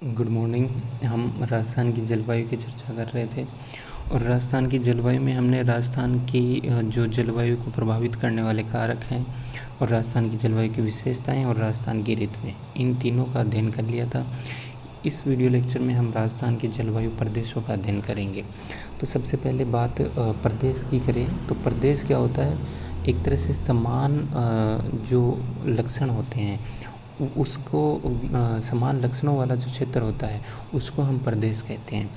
Good morning. हम राजस्थान की जलवायु की चर्चा कर रहे थे और राजस्थान की जलवायु में हमने राजस्थान की जो जलवायु को प्रभावित करने वाले कारक हैं और राजस्थान की जलवायु की विशेषताएं और राजस्थान की ऋतुएं, इन तीनों का अध्ययन कर लिया था। इस वीडियो लेक्चर में हम राजस्थान के जलवायु प्रदेशों का अध्ययन करेंगे। तो सबसे पहले बात प्रदेश की करें तो प्रदेश क्या होता है, एक तरह से समान जो लक्षण होते हैं उसको समान लक्षणों वाला जो क्षेत्र होता है उसको हम प्रदेश कहते हैं।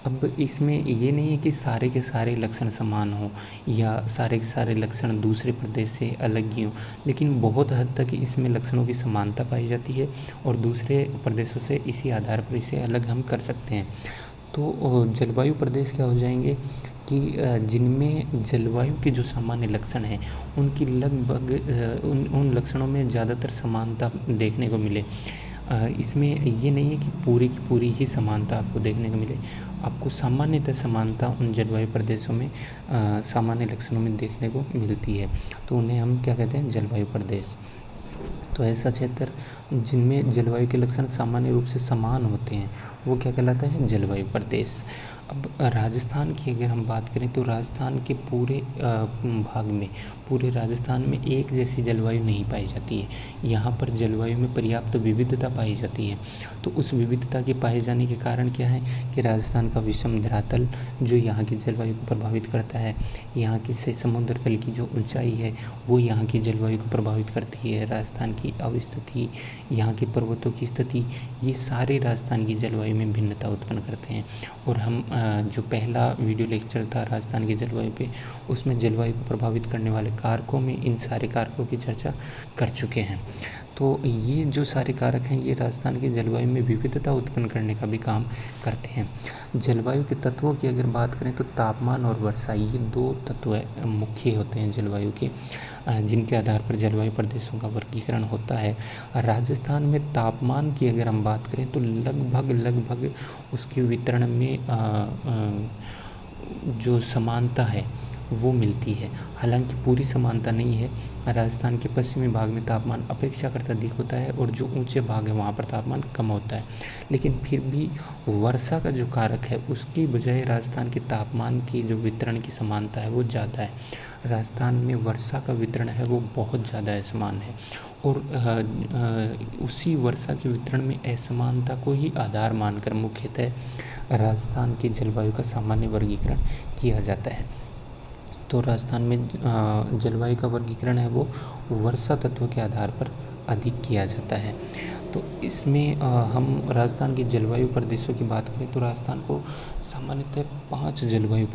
अब इसमें ये नहीं है कि सारे के सारे लक्षण समान हों या सारे के सारे लक्षण दूसरे प्रदेश से अलग ही हों, लेकिन बहुत हद तक इसमें लक्षणों की समानता पाई जाती है और दूसरे प्रदेशों से इसी आधार पर इसे अलग हम कर सकते हैं। तो जलवायु प्रदेश क्या हो जाएंगे कि जिनमें जलवायु के जो सामान्य लक्षण हैं उनकी लगभग उन लक्षणों में ज़्यादातर समानता देखने को मिले। इसमें ये नहीं है कि पूरी की पूरी ही समानता आपको देखने को मिले, आपको सामान्यतः समानता उन जलवायु प्रदेशों में सामान्य लक्षणों में देखने को मिलती है, तो उन्हें हम क्या कहते हैं, जलवायु प्रदेश। तो ऐसा क्षेत्र जिनमें जलवायु के लक्षण सामान्य रूप से समान होते हैं वो क्या कहलाता है, जलवायु प्रदेश। अब राजस्थान की अगर हम बात करें तो राजस्थान के पूरे भाग में, पूरे राजस्थान में एक जैसी जलवायु नहीं पाई जाती है। यहाँ पर जलवायु में पर्याप्त विविधता पाई जाती है। तो उस विविधता के पाए जाने के कारण क्या है कि राजस्थान का विषम धरातल जो यहाँ की जलवायु को प्रभावित करता है, यहाँ की से समुद्र तल की जो ऊंचाई है वो यहाँ की जलवायु को प्रभावित करती है। राजस्थान की अवस्थिति, यहाँ के पर्वतों की स्थिति, ये सारे राजस्थान की जलवायु में भिन्नता उत्पन्न करते हैं। और हम जो पहला वीडियो लेक्चर था राजस्थान की जलवायु पे, उसमें जलवायु को प्रभावित करने वाले कारकों में इन सारे कारकों की चर्चा कर चुके हैं। तो ये जो सारे कारक हैं ये राजस्थान की जलवायु में विविधता उत्पन्न करने का भी काम करते हैं। जलवायु के तत्वों की अगर बात करें तो तापमान और वर्षा, ये दो तत्व मुख्य होते हैं जलवायु के, जिनके आधार पर जलवायु प्रदेशों का वर्गीकरण होता है। राजस्थान में तापमान की अगर हम बात करें तो लगभग उसके वितरण में जो समानता है वो मिलती है, हालांकि पूरी समानता नहीं है। राजस्थान के पश्चिमी भाग में तापमान अपेक्षाकृत अधिक होता है और जो ऊंचे भाग है वहाँ पर तापमान कम होता है, लेकिन फिर भी वर्षा का जो कारक है उसकी बजाय राजस्थान के तापमान की जो वितरण की समानता है वो ज़्यादा है। राजस्थान में वर्षा का वितरण है वो बहुत ज़्यादा असमान है और उसी वर्षा के वितरण में असमानता को ही आधार मानकर मुख्यतः राजस्थान की जलवायु का सामान्य वर्गीकरण किया जाता है। तो राजस्थान में जलवायु का वर्गीकरण है वो वर्षा तत्व के आधार पर अधिक किया जाता है। तो इसमें हम राजस्थान के जलवायु प्रदेशों की बात करें तो राजस्थान को सामान्यतः 5 जलवायु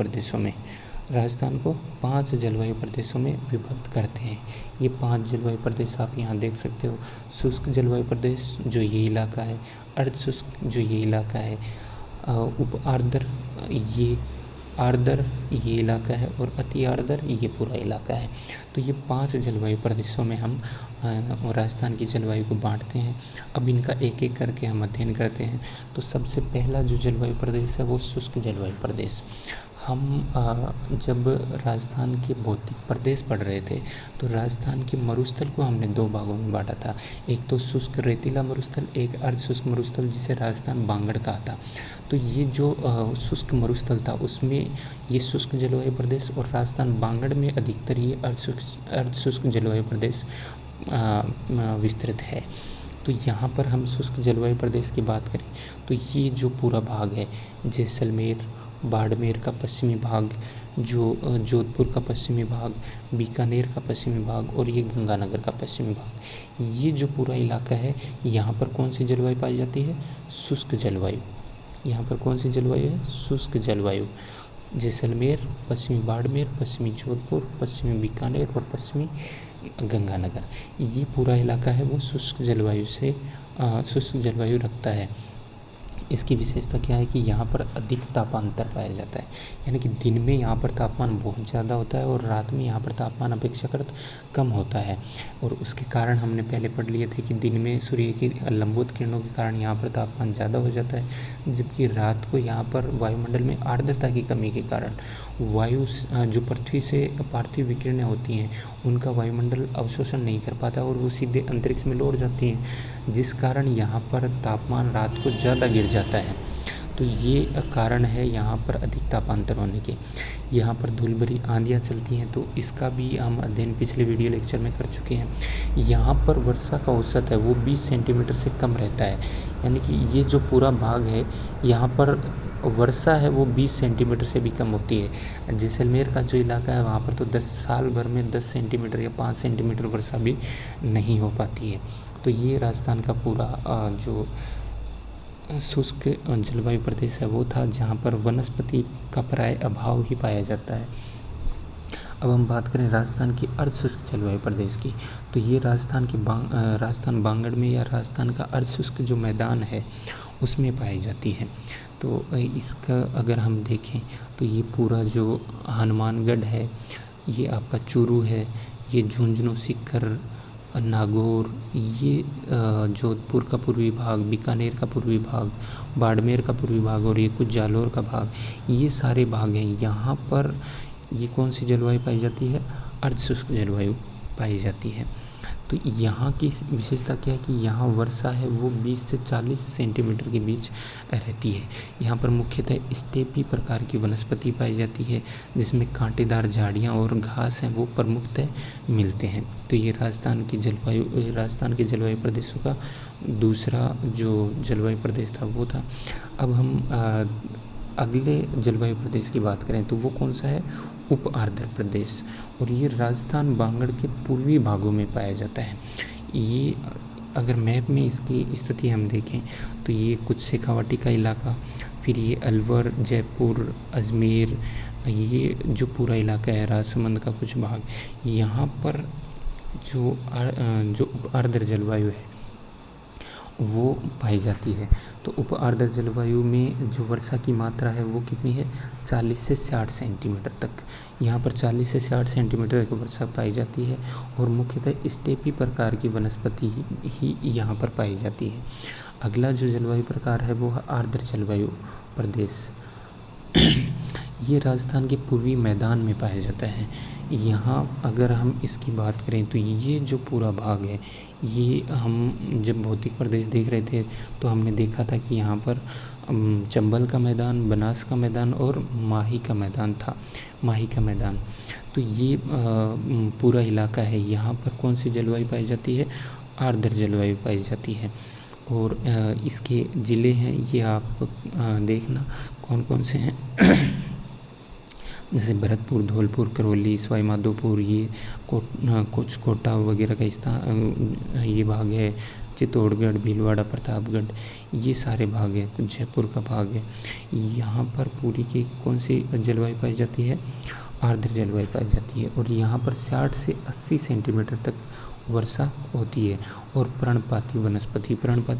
प्रदेशों में विभक्त करते हैं। ये 5 जलवायु प्रदेश आप यहाँ देख सकते हो। शुष्क जलवायु प्रदेश जो ये इलाका है, अर्ध शुष्क जो ये इलाका है, उप आर्द्र आर्द्र ये इलाका है और अति आर्द्र ये पूरा इलाका है। तो ये 5 जलवायु प्रदेशों में हम राजस्थान की जलवायु को बांटते हैं। अब इनका एक एक करके हम अध्ययन करते हैं। तो सबसे पहला जो जलवायु प्रदेश है वो शुष्क जलवायु प्रदेश। हम जब राजस्थान के भौतिक प्रदेश पढ़ रहे थे तो राजस्थान के मरुस्थल को हमने 2 भागों में बांटा था, एक तो शुष्क रेतीला मरुस्थल, एक अर्ध शुष्क मरुस्थल जिसे राजस्थान बांगड़ कहा था। तो ये जो शुष्क मरुस्थल था उसमें ये शुष्क जलवायु प्रदेश और राजस्थान बांगड़ में अधिकतर ये अर्ध शुष्क जलवायु प्रदेश विस्तृत है। तो यहाँ पर हम शुष्क जलवायु प्रदेश की बात करें तो ये जो पूरा भाग है, जैसलमेर, बाड़मेर का पश्चिमी भाग, जो जोधपुर का पश्चिमी भाग, बीकानेर का पश्चिमी भाग और ये गंगानगर का पश्चिमी भाग, ये जो पूरा इलाका है यहाँ पर कौन सी जलवायु पाई जाती है, शुष्क जलवायु। यहाँ पर कौन सी जलवायु है, शुष्क जलवायु। जैसलमेर, पश्चिमी बाड़मेर, पश्चिमी जोधपुर, पश्चिमी बीकानेर और पश्चिमी गंगानगर, ये पूरा इलाका है वो शुष्क जलवायु रखता है। इसकी विशेषता क्या है कि यहाँ पर अधिक तापांतर पाया जाता है, यानी कि दिन में यहाँ पर तापमान बहुत ज़्यादा होता है और रात में यहाँ पर तापमान अपेक्षाकृत कम होता है। और उसके कारण हमने पहले पढ़ लिए थे कि दिन में सूर्य की लंबवत किरणों के कारण यहाँ पर तापमान ज़्यादा हो जाता है, जबकि रात को यहाँ पर वायुमंडल में आर्द्रता की कमी के कारण जो पृथ्वी से पार्थिव विकिरणें होती हैं उनका वायुमंडल अवशोषण नहीं कर पाता और वो सीधे अंतरिक्ष में लौट जाती हैं, जिस कारण यहाँ पर तापमान रात को ज़्यादा गिर जाता है। तो ये कारण है यहाँ पर अधिक तापांतर होने के। यहाँ पर धूल भरी आंधियाँ चलती हैं, तो इसका भी हम अध्ययन पिछले वीडियो लेक्चर में कर चुके हैं। यहाँ पर वर्षा का औसत है वो 20 सेंटीमीटर से कम रहता है, यानी कि ये जो पूरा भाग है यहाँ पर वर्षा है वो 20 सेंटीमीटर से भी कम होती है। जैसलमेर का जो इलाका है वहाँ पर तो 10 साल भर में 10 सेंटीमीटर या 5 सेंटीमीटर वर्षा भी नहीं हो पाती है। तो ये राजस्थान का पूरा जो शुष्क जलवायु प्रदेश है वो था, जहाँ पर वनस्पति का प्राय अभाव ही पाया जाता है। अब हम बात करें राजस्थान की अर्धशुष्क जलवायु प्रदेश की, तो ये राजस्थान बांगड़ में या राजस्थान का अर्धशुष्क जो मैदान है उसमें पाई जाती है। तो इसका अगर हम देखें तो ये पूरा जो हनुमानगढ़ है, ये आपका चूरू है, ये झुंझुनू सीकर नागौर, ये जोधपुर का पूर्वी भाग, बीकानेर का पूर्वी भाग, बाड़मेर का पूर्वी भाग और ये कुछ जालौर का भाग, ये सारे भाग हैं। यहाँ पर ये कौन सी जलवायु पाई जाती है? अर्धशुष्क जलवायु पाई जाती है। तो यहाँ की विशेषता क्या है कि यहाँ वर्षा है वो 20 से 40 सेंटीमीटर के बीच रहती है। यहाँ पर मुख्यतः स्टेपी प्रकार की वनस्पति पाई जाती है, जिसमें कांटेदार झाड़ियाँ और घास हैं वो प्रमुखतः मिलते हैं। तो ये राजस्थान के जलवायु प्रदेशों का दूसरा जो जलवायु प्रदेश था वो था। अब हम अगले जलवायु प्रदेश की बात करें तो वो कौन सा है? उप आर्द्र प्रदेश, और ये राजस्थान बांगड़ के पूर्वी भागों में पाया जाता है। ये अगर मैप में इसकी स्थिति हम देखें तो ये कुछ शेखावाटी का इलाका, फिर ये अलवर, जयपुर, अजमेर, ये जो पूरा इलाका है, राजसमंद का कुछ भाग, यहाँ पर जो उप आर्द्र जलवायु है वो पाई जाती है। तो उप आर्द्र जलवायु में जो वर्षा की मात्रा है वो कितनी है? 40 से 60 सेंटीमीटर तक। यहाँ पर 40 से 60 सेंटीमीटर की वर्षा पाई जाती है और मुख्यतः स्टेपी प्रकार की वनस्पति ही यहाँ पर पाई जाती है। अगला जो जलवायु प्रकार है वो है आर्द्र जलवायु प्रदेश। ये राजस्थान के पूर्वी मैदान में पाया जाता है। यहाँ अगर हम इसकी बात करें तो ये जो पूरा भाग है, ये हम जब भौतिक प्रदेश देख रहे थे तो हमने देखा था कि यहाँ पर चंबल का मैदान, बनास का मैदान और माही का मैदान। तो ये पूरा इलाका है, यहाँ पर कौन सी जलवायु पाई जाती है? आर्द्र जलवायु पाई जाती है। और इसके ज़िले हैं ये आप देखना कौन कौन से हैं। जैसे भरतपुर, धौलपुर, करौली, सवाई माधोपुर, ये कुछ कोटा वगैरह का स्थान ये भाग है, चित्तौड़गढ़, भीलवाड़ा, प्रतापगढ़, ये सारे भाग हैं, कुछ जयपुर का भाग है। यहाँ पर पूरी की कौन सी जलवायु पाई जाती है? आर्द्र जलवायु पाई जाती है। और यहाँ पर 60 से 80 सेंटीमीटर तक वर्षा होती है। और पर्णपाती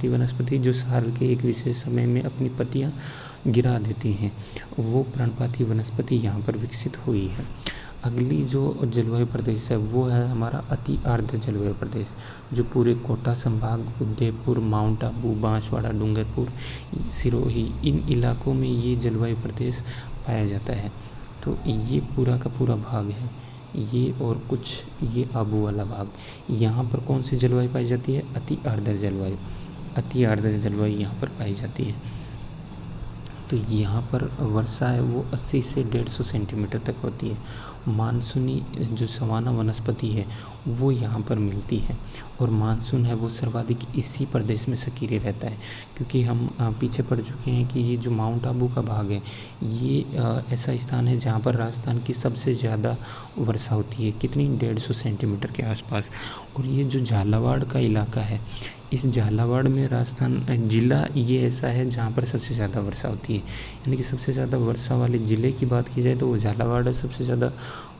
वनस्पति जो साल के एक विशेष समय में अपनी पत्तियाँ गिरा देती हैं, वो पर्णपाती वनस्पति यहाँ पर विकसित हुई है। अगली जो जलवायु प्रदेश है वो है हमारा अति आर्द्र जलवायु प्रदेश, जो पूरे कोटा संभाग, उदयपुर, माउंट आबू, बांसवाड़ा, डूंगरपुर, सिरोही, इन इलाकों में ये जलवायु प्रदेश पाया जाता है। तो ये पूरा का पूरा भाग है ये, और कुछ ये आबू वाला भाग। यहाँ पर कौन सी जलवायु पाई जाती है? अति आर्द्र जलवायु यहाँ पर पाई जाती है। तो यहाँ पर वर्षा है वो 80 से 150 सेंटीमीटर तक होती है। मानसूनी जो सवाना वनस्पति है वो यहाँ पर मिलती है, और मानसून है वो सर्वाधिक इसी प्रदेश में सक्रिय रहता है, क्योंकि हम पीछे पढ़ चुके हैं कि ये जो माउंट आबू का भाग है ये ऐसा स्थान है जहाँ पर राजस्थान की सबसे ज़्यादा वर्षा होती है, कितनी? 150 सेंटीमीटर के आसपास। और ये जो झालावाड़ का इलाका है, इस झालावाड़ में राजस्थान जिला ये ऐसा है जहाँ पर सबसे ज़्यादा वर्षा होती है, यानी कि सबसे ज़्यादा वर्षा वाले ज़िले की बात की जाए तो वो झालावाड़ है, सबसे ज़्यादा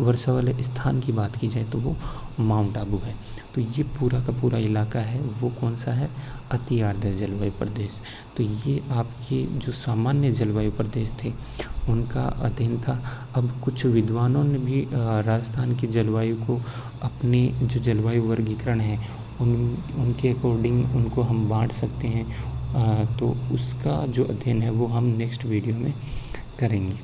वर्षा वाले स्थान की बात की जाए तो वो माउंट आबू है। तो ये पूरा का पूरा इलाका है वो कौन सा है? अति आर्द्र जलवायु प्रदेश। तो ये आपके जो सामान्य जलवायु प्रदेश थे उनका अध्ययन था। अब कुछ विद्वानों ने भी राजस्थान की जलवायु को अपने जो जलवायु वर्गीकरण है उनके अकॉर्डिंग उनको हम बांट सकते हैं, तो उसका जो अध्ययन है वो हम नेक्स्ट वीडियो में करेंगे।